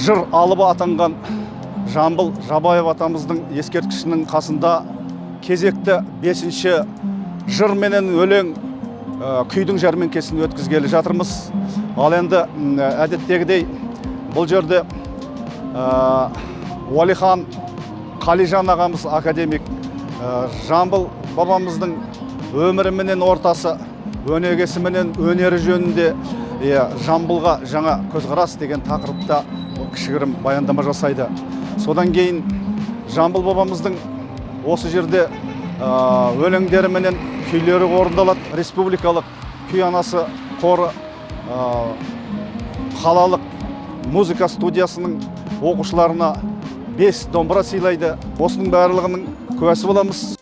Жыр алыбы атанған Жамбыл Жабаев атамыздың ескерткішінің қасында кезекті 5-ші жыр менен өлең күйдің жәрмеңкесін өткізгелі жатырмыз. Ал енді әдеттегідей бұл жерде Уалихан Қалижан ағамыз академик Жамбыл бабамыздың өмірі менен ортасы, өнегесі менен өнері жөнінде Жамбылға жаңа көзқарас деген тақырыпта кішігірім баяндама жасайды. Содан кейін Жамбыл бабамыздың осы жерде өлеңдері менен күйлері орындалады. Республикалық күй анасы қоры қалалық музыка студиясының оқушыларына 5 домбыра сыйлайды. Осының барлығының куәсі боламыз.